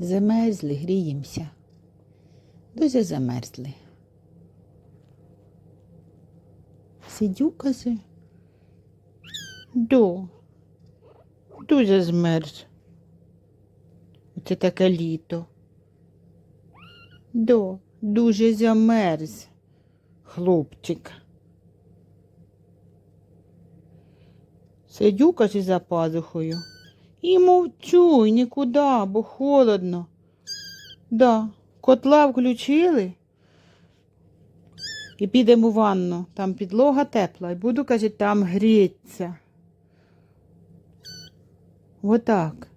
Замерзли, гріємося. Дуже замерзли. Сидю, каже. Дуже змерз. Оце таке літо. Дуже замерз, хлопчик. Сидю, каже, за пазухою. І мовчу, і нікуди, бо холодно. Котла включили. І підемо в ванну. Там підлога тепла. І буду, каже, там грітися. Отак.